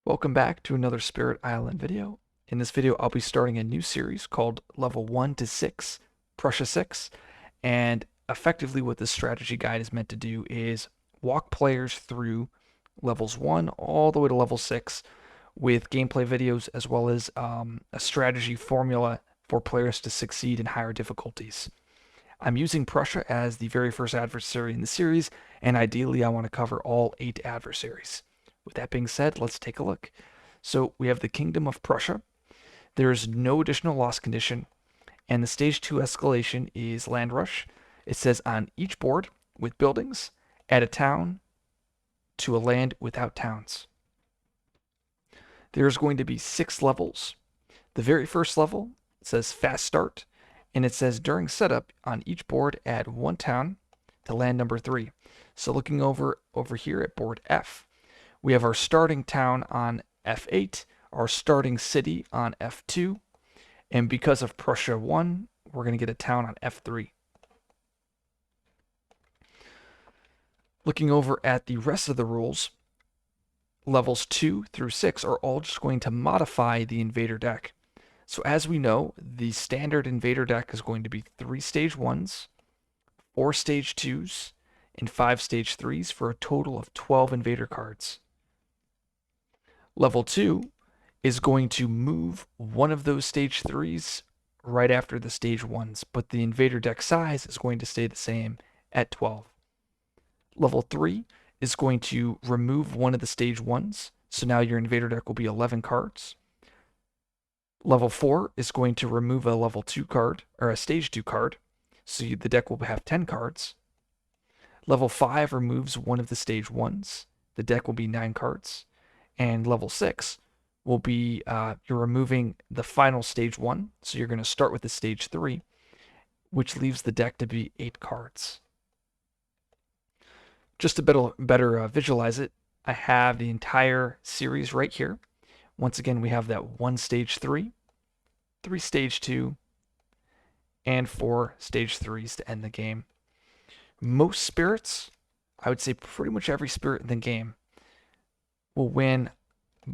Welcome back to another Spirit Island video. In this video, I'll be starting a new series called Level 1 to 6, Prussia 6, and effectively what this strategy guide is meant to do is walk players through levels 1 all the way to level 6 with gameplay videos as well as a strategy formula for players to succeed in higher difficulties. I'm using Prussia as the very first adversary in the series, and ideally I want to cover all 8 adversaries. With that being said, let's take a look. So we have the Kingdom of Prussia. There is no additional loss condition, and the Stage 2 escalation is Land Rush. It says on each board with buildings, add a town to a land without towns. There's going to be 6 levels. The very first level says Fast Start, and it says during setup on each board add 1 town to land number 3. So looking over here at board F, we have our starting town on F8, our starting city on F2, and because of Prussia 1, we're going to get a town on F3. Looking over at the rest of the rules, levels 2 through 6 are all just going to modify the invader deck. So as we know, the standard invader deck is going to be 3 stage 1s, 4 stage 2s, and 5 stage 3s for a total of 12 invader cards. Level 2 is going to move one of those stage 3s right after the stage 1s, but the invader deck size is going to stay the same at 12. Level 3 is going to remove one of the stage 1s, so now your invader deck will be 11 cards. Level 4 is going to remove a level 2 card, or a stage 2 card, so the deck will have 10 cards. Level 5 removes one of the stage 1s, the deck will be 9 cards. And level 6 will be you're removing the final stage 1, so you're going to start with the stage 3, which leaves the deck to be 8 cards. Just to better visualize it, I have the entire series right here. Once again, we have that 1 stage 3, 3 stage 2, and 4 stage 3s to end the game. Most spirits, I would say pretty much every spirit in the game, will win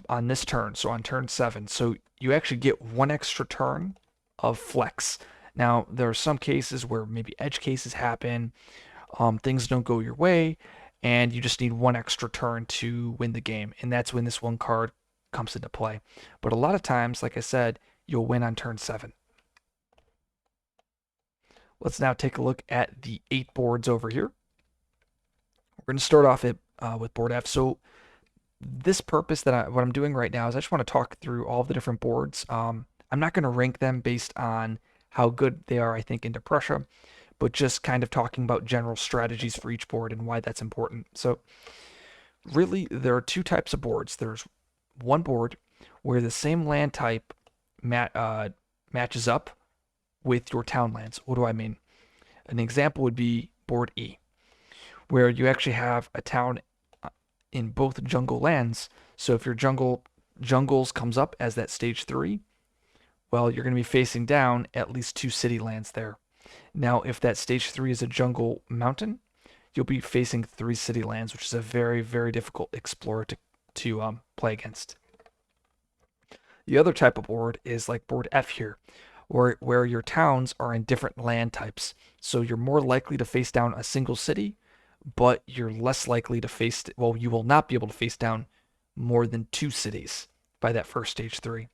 on this turn, so on turn 7. So you actually get 1 extra turn of flex. Now, there are some cases where maybe edge cases happen, things don't go your way, and you just need 1 extra turn to win the game, and that's when this 1 card comes into play. But a lot of times, like I said, you'll win on turn 7. Let's now take a look at the 8 boards over here. We're going to start off with board F. So this purpose what I'm doing right now is I just want to talk through all of the different boards. I'm not going to rank them based on how good they are, I think, into Prussia, but just kind of talking about general strategies for each board and why that's important. So really, there are 2 types of boards. There's one board where the same land type matches up with your town lands. What do I mean? An example would be board E, where you actually have a town in both jungle lands. So if your jungles comes up as that stage 3, well, you're going to be facing down at least 2 city lands there. Now, if that stage 3 is a jungle mountain, you'll be facing 3 city lands, which is a very, very difficult explorer to play against. The other type of board is like board F here, where your towns are in different land types. So you're more likely to face down a single city, but you're less likely to face, well, you will not be able to face down more than 2 cities by that first stage 3.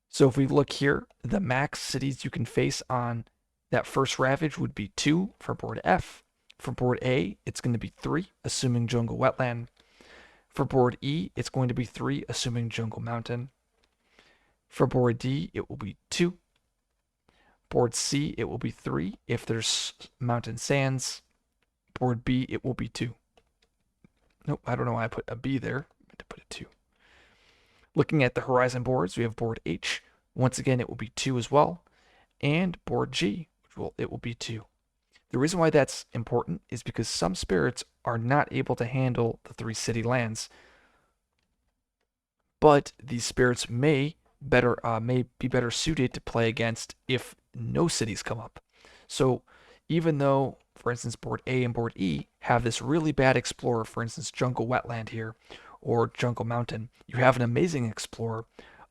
So if we look here, the max cities you can face on that first ravage would be 2 for board F. For board A, it's going to be 3, assuming jungle wetland. For board E, it's going to be 3, assuming jungle mountain. For board D, it will be 2. Board C, it will be 3 if there's mountain sands. Board B, it will be 2. Nope, I don't know why I put a B there. I meant to put a 2. Looking at the horizon boards, we have board H. Once again, it will be 2 as well. And board G, it will be 2. The reason why that's important is because some spirits are not able to handle the 3 city lands. But these spirits may be better suited to play against if no cities come up. So even though, for instance, board A and board E have this really bad explorer, for instance, jungle wetland here, or Jungle Mountain, you have an amazing explorer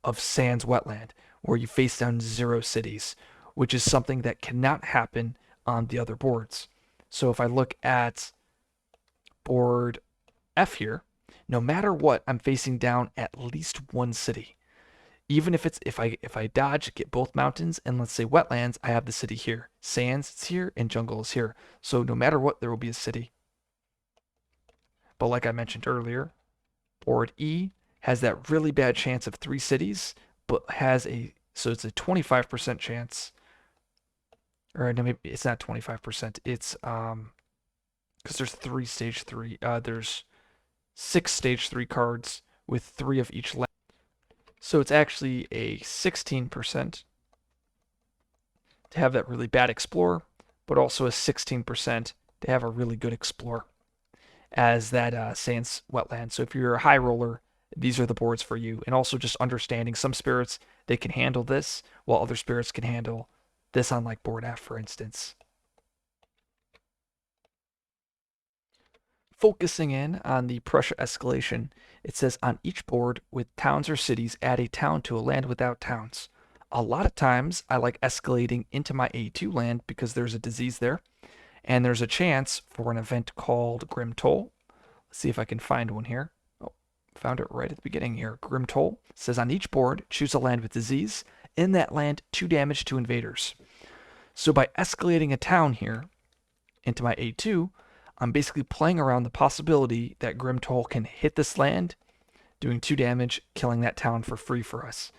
of Sands Wetland, where you face down 0 cities, which is something that cannot happen on the other boards. So if I look at board F here, no matter what, I'm facing down at least 1 city. Even if I dodge, get both mountains, and let's say wetlands, I have the city here. Sands, it's here, and jungle is here. So no matter what, there will be a city. But like I mentioned earlier, board E has that really bad chance of 3 cities, but so it's a 25% chance. Or no, maybe it's not 25%. It's because there's 3 stage 3. There's 6 stage 3 cards with 3 of each land. So it's actually a 16% to have that really bad explorer, but also a 16% to have a really good explorer as that Sands Wetland. So if you're a high roller, these are the boards for you. And also just understanding some spirits, they can handle this, while other spirits can handle this on like board F, for instance. Focusing in on the Prussia escalation, it says on each board with towns or cities, add a town to a land without towns. A lot of times I like escalating into my A2 land because there's a disease there, and there's a chance for an event called Grim Toll. Let's see if I can find one here. Oh, found it right at the beginning here. Grim Toll says on each board, choose a land with disease. In that land, 2 damage to invaders. So by escalating a town here into my A2, I'm basically playing around the possibility that Grim Toll can hit this land, doing 2 damage, killing that town for free for us.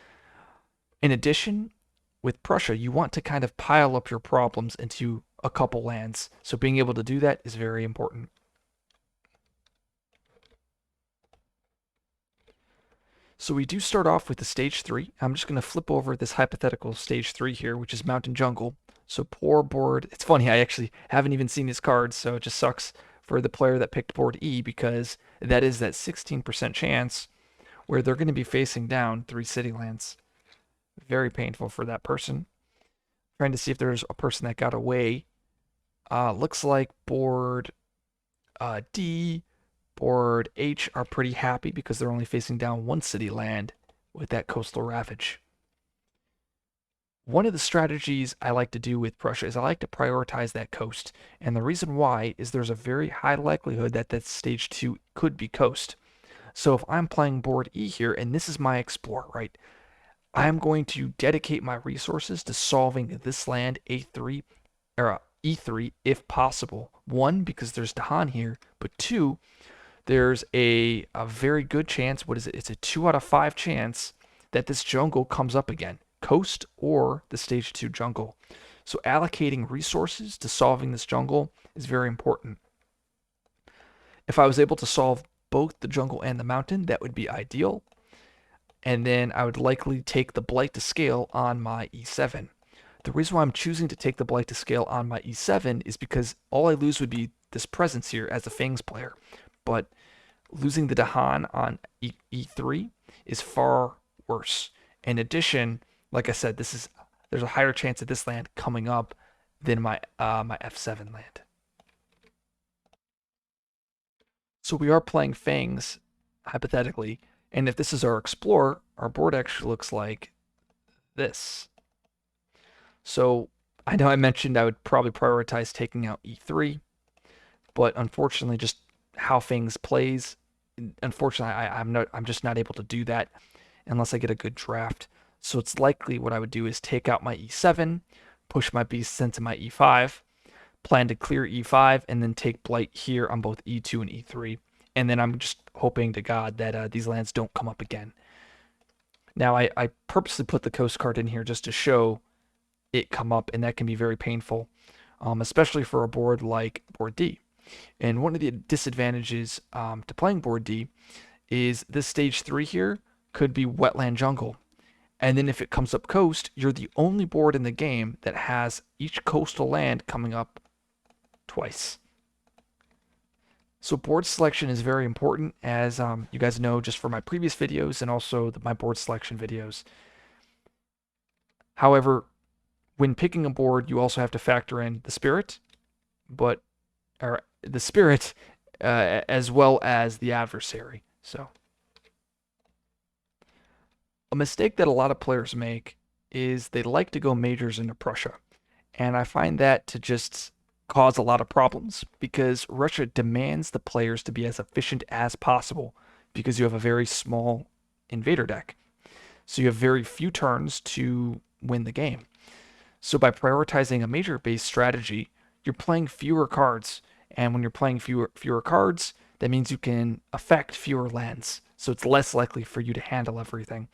In addition, with Prussia, you want to kind of pile up your problems into a couple lands. So being able to do that is very important. So we do start off with the stage 3. I'm just going to flip over this hypothetical stage 3 here, which is Mountain Jungle. So poor board. It's funny, I actually haven't even seen his cards, so it just sucks for the player that picked board E because that is that 16% chance where they're going to be facing down 3 city lands. Very painful for that person. Trying to see if there's a person that got away. Looks like board D, board H are pretty happy because they're only facing down 1 city land with that coastal ravage. One of the strategies I like to do with Prussia is I like to prioritize that coast. And the reason why is there's a very high likelihood that that stage 2 could be coast. So if I'm playing board E here, and this is my explorer, right? I'm going to dedicate my resources to solving this land A3 or E3 if possible. 1, because there's Dahan here, but 2, there's a very good chance, what is it? It's a 2 out of 5 chance that this jungle comes up again. Coast or the stage 2 jungle. So allocating resources to solving this jungle is very important. If I was able to solve both the jungle and the mountain, that would be ideal. And then I would likely take the blight to scale on my E7. The reason why I'm choosing to take the blight to scale on my E7 is because all I lose would be this presence here as a Fangs player. But losing the Dahan on E3 is far worse. In addition, like I said, there's a higher chance of this land coming up than my F7 land. So we are playing Fangs, hypothetically, and if this is our Explorer, our board actually looks like this. So I know I mentioned I would probably prioritize taking out E3, but unfortunately, just how Fangs plays, unfortunately, I'm just not able to do that unless I get a good draft. So it's likely what I would do is take out my E7, push my beasts into my E5, plan to clear E5, and then take blight here on both E2 and E3. And then I'm just hoping to God that these lands don't come up again. Now, I purposely put the coast card in here just to show it come up, and that can be very painful, especially for a board like board D. And one of the disadvantages to playing board D is this stage 3 here could be wetland jungle. And then if it comes up coast, you're the only board in the game that has each coastal land coming up twice. So board selection is very important, as you guys know just for my previous videos and also my board selection videos. However, when picking a board, you also have to factor in the spirit, as well as the adversary. So A mistake that a lot of players make is they like to go majors into Prussia. And I find that to just cause a lot of problems because Russia demands the players to be as efficient as possible because you have a very small invader deck. So you have very few turns to win the game. So by prioritizing a major based strategy, you're playing fewer cards. And when you're playing fewer cards, that means you can affect fewer lands. So it's less likely for you to handle everything.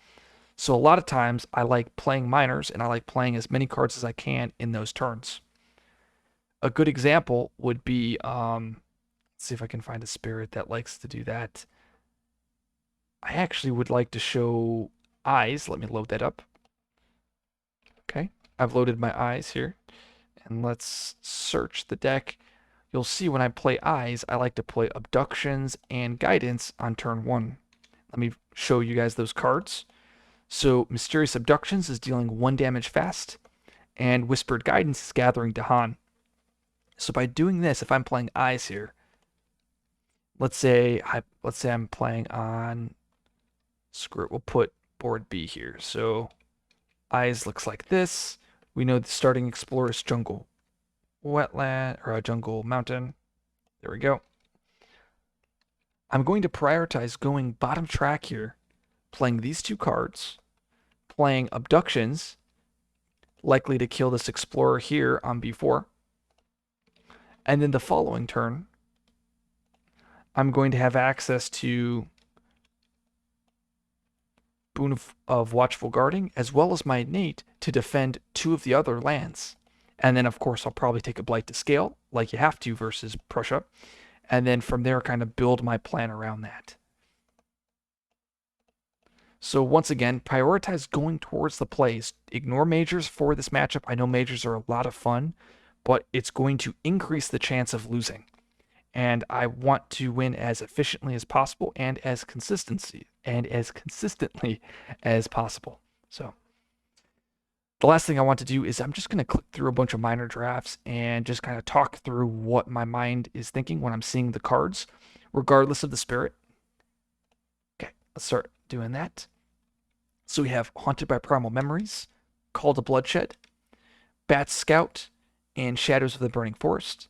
So a lot of times I like playing minors and I like playing as many cards as I can in those turns. A good example would be let's see if I can find a spirit that likes to do that. I actually would like to show eyes. Let me load that up. Okay, I've loaded my eyes here. And let's search the deck. You'll see when I play eyes, I like to play abductions and guidance on turn 1. Let me show you guys those cards. So Mysterious Abductions is dealing 1 damage fast, and Whispered Guidance is gathering Dahan. So by doing this, if I'm playing eyes here, let's say I'm playing on, screw it, we'll put board B here. So eyes looks like this. We know the starting explorer is jungle wetland or a jungle mountain. There we go. I'm going to prioritize going bottom track here, playing these 2 cards, playing abductions, likely to kill this explorer here on B4. And then the following turn, I'm going to have access to Boon of Watchful Guarding, as well as my innate to defend 2 of the other lands. And then, of course, I'll probably take a Blight to scale, like you have to versus Prussia. And then from there, kind of build my plan around that. So once again, prioritize going towards the plays. Ignore majors for this matchup. I know majors are a lot of fun, but it's going to increase the chance of losing. And I want to win as efficiently as possible and as consistently as possible. So the last thing I want to do is I'm just going to click through a bunch of minor drafts and just kind of talk through what my mind is thinking when I'm seeing the cards, regardless of the spirit. Okay, let's start doing that. So we have Haunted by Primal Memories, Call to Bloodshed, Bat Scout, and Shadows of the Burning Forest.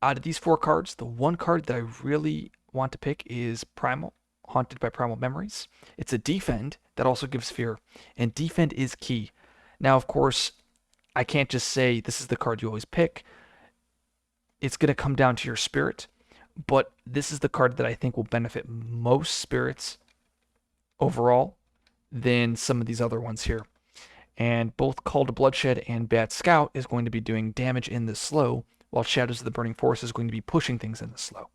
Out of these 4 cards, the one card that I really want to pick is Primal, Haunted by Primal Memories. It's a defend that also gives fear, and defend is key. Now, of course, I can't just say this is the card you always pick. It's going to come down to your spirit, but this is the card that I think will benefit most spirits overall than some of these other ones here. And both Call to Bloodshed and Bat Scout is going to be doing damage in the slow, while Shadows of the Burning Forest is going to be pushing things in the slow.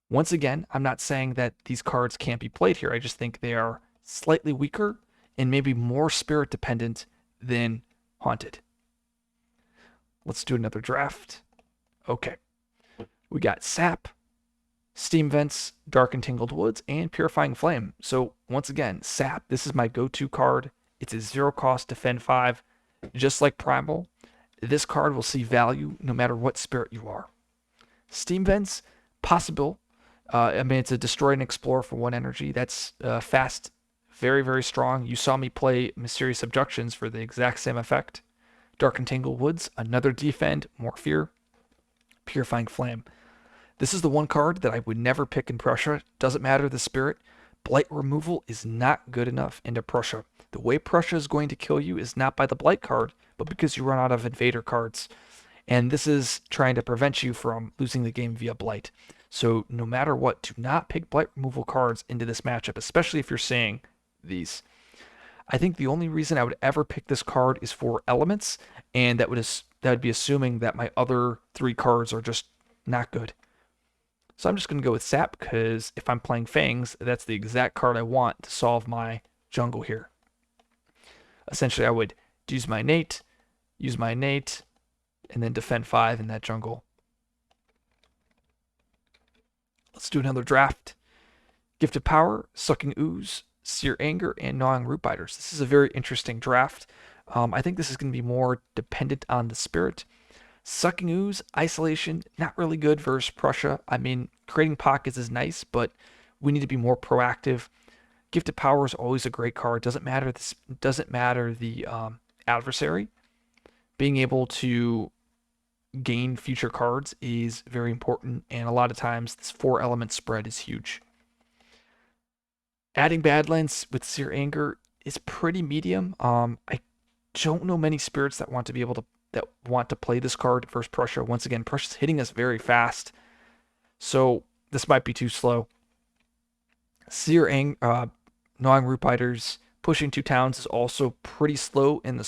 Once again, I'm not saying that these cards can't be played here. I just think they are slightly weaker and maybe more spirit dependent than Haunted. Let's do another draft. Okay. We got Sap, Steam Vents, Dark and Tangled Woods, and Purifying Flame. So once again, Sap, this is my go-to card. It's a 0-cost defend 5, just like Primal. This card will see value no matter what spirit you are. Steam Vents, possible. I mean, it's a Destroy and Explore for 1 energy. That's fast, very, very strong. You saw me play Mysterious Abductions for the exact same effect. Dark and Tangled Woods, another defend, more fear. Purifying Flame. This is the one card that I would never pick in Prussia. Doesn't matter the spirit. Blight removal is not good enough into Prussia. The way Prussia is going to kill you is not by the Blight card, but because you run out of invader cards. And this is trying to prevent you from losing the game via Blight. So no matter what, do not pick Blight removal cards into this matchup, especially if you're seeing these. I think the only reason I would ever pick this card is for elements, and that would be assuming that my other 3 cards are just not good. So I'm just going to go with Sap, because if I'm playing Fangs, that's the exact card I want to solve my jungle here. Essentially, I would use my innate, and then defend 5 in that jungle. Let's do another draft. Gifted Power, Sucking Ooze, Sear Anger, and Gnawing Root Biters. This is a very interesting draft. I think this is going to be more dependent on the spirit. Sucking Ooze, Isolation, not really good versus Prussia. I mean, creating pockets is nice, but we need to be more proactive. Gifted Power is always a great card. Doesn't matter the adversary. Being able to gain future cards is very important, and a lot of times this 4 element spread is huge. Adding Badlands with Sear Anger is pretty medium. I don't know many spirits that want to play this card versus Prussia. Once again, Prussia's hitting us very fast, so this might be too slow. Gnawing Root Biters, pushing 2 towns is also pretty slow in the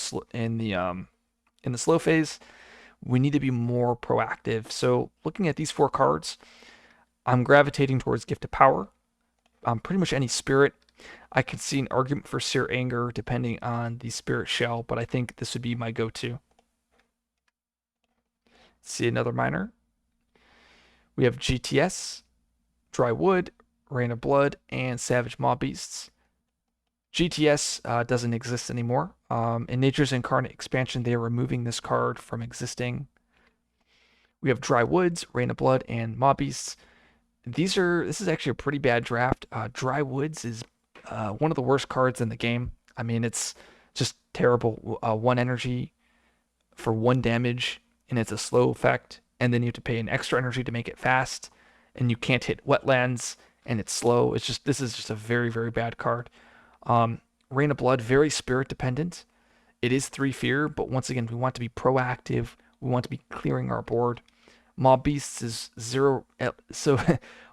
slow phase. We need to be more proactive. So looking at these 4 cards, I'm gravitating towards Gift of Power. Pretty much any spirit. I could see an argument for Sear Anger depending on the spirit shell, but I think this would be my go-to. See another minor. We have GTS, Dry Wood, Rain of Blood, and Savage Maw Beasts. GTS doesn't exist anymore. In Nature's Incarnate expansion, they are removing this card from existing. We have Dry Woods, Rain of Blood, and Maw Beasts. This is actually a pretty bad draft. Dry Woods is one of the worst cards in the game. I mean, it's just terrible. 1 energy for 1 damage, and it's a slow effect. And then you have to pay an extra energy to make it fast, and you can't hit wetlands, and it's slow. This is just a very, very bad card. Rain of Blood, very spirit dependent. It is 3 fear, but once again, we want to be proactive. We want to be clearing our board. Mob Beasts is 0, so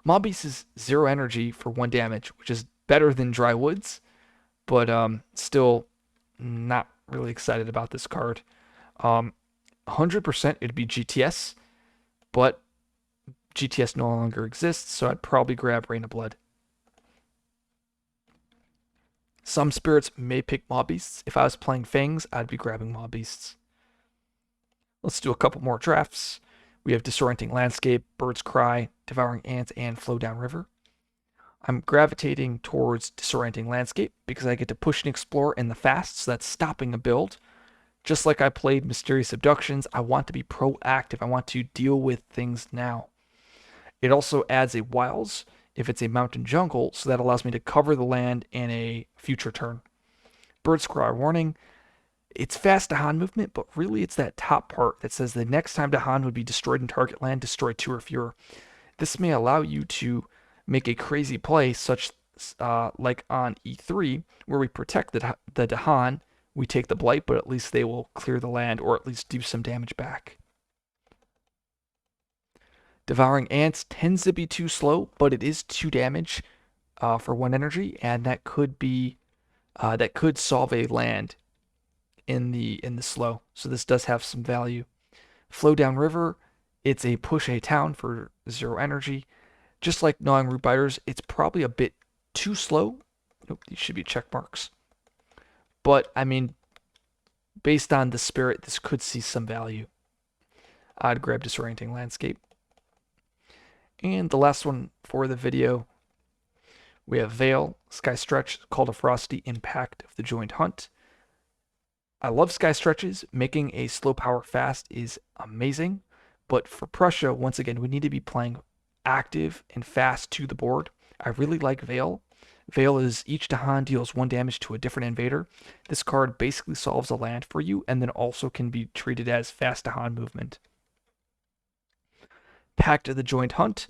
Mob Beast is 0 energy for 1 damage, which is better than Dry Woods, but still not really excited about this card. 100% it'd be GTS, but GTS no longer exists, so I'd probably grab Rain of Blood. Some spirits may pick Mob Beasts. If I was playing Fangs, I'd be grabbing Mob Beasts. Let's do a couple more drafts. We have Disorienting Landscape, Bird's Cry, Devouring Ants, and Flow Down River. I'm gravitating towards Disorienting Landscape because I get to push and explore in the fast, so that's stopping a build. Just like I played Mysterious Abductions, I want to be proactive. I want to deal with things now. It also adds a Wilds if it's a mountain jungle, so that allows me to cover the land in a future turn. Bird's Cry Warning. It's fast Dahan movement, but really it's that top part that says the next time Dahan would be destroyed in target land, destroy 2 or fewer. This may allow you to make a crazy play, such like on E3, where we protect the Dahan, we take the Blight, but at least they will clear the land or at least do some damage back. Devouring Ants tends to be too slow, but it is 2 damage for 1 energy, and that could solve a land in the slow. So this does have some value. Flow Down River, it's a push a town for 0 energy. Just like Gnawing Root Biters, it's probably a bit too slow. Nope, these should be check marks. But I mean, based on the spirit, this could see some value. I'd grab Disorienting Landscape. And the last one for the video, we have Veil, Sky Stretch, Call to Frosty, Impact of the Joint Hunt. I love Sky Stretches. Making a slow power fast is amazing. But for Prussia, once again, we need to be playing active and fast to the board. I really like Veil. Veil is each Dahan deals 1 damage to a different invader. This card basically solves a land for you and then also can be treated as fast Dahan movement. Pact of the Joint Hunt.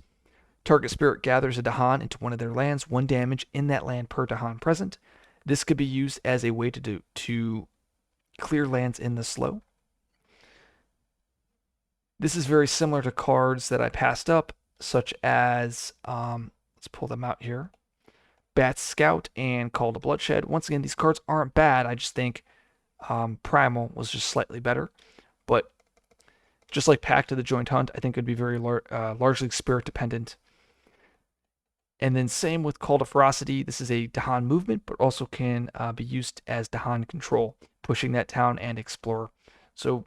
Target spirit gathers a Dahan into one of their lands, 1 damage in that land per Dahan present. This could be used as a way to clear lands in the slow. This is very similar to cards that I passed up, such as, let's pull them out here, Bat Scout and Call to Bloodshed. Once again, these cards aren't bad. I just think Primal was just slightly better. But just like Pact of the Joint Hunt, I think it would be very largely spirit dependent. And then same with Call to Ferocity. This is a Dahan movement, but also can be used as Dahan control, pushing that town and explore. So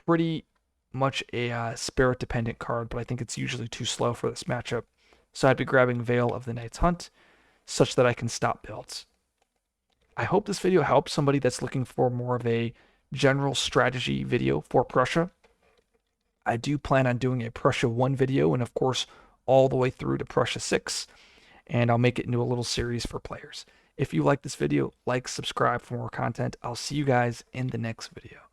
pretty much a spirit dependent card, but I think it's usually too slow for this matchup. So I'd be grabbing Veil of the Night's Hunt, such that I can stop builds. I hope this video helps somebody that's looking for more of a general strategy video for Prussia. I do plan on doing a Prussia 1 video, and of course all the way through to Prussia 6. and I'll make it into a little series for players. If you like this video, like, subscribe for more content. I'll see you guys in the next video.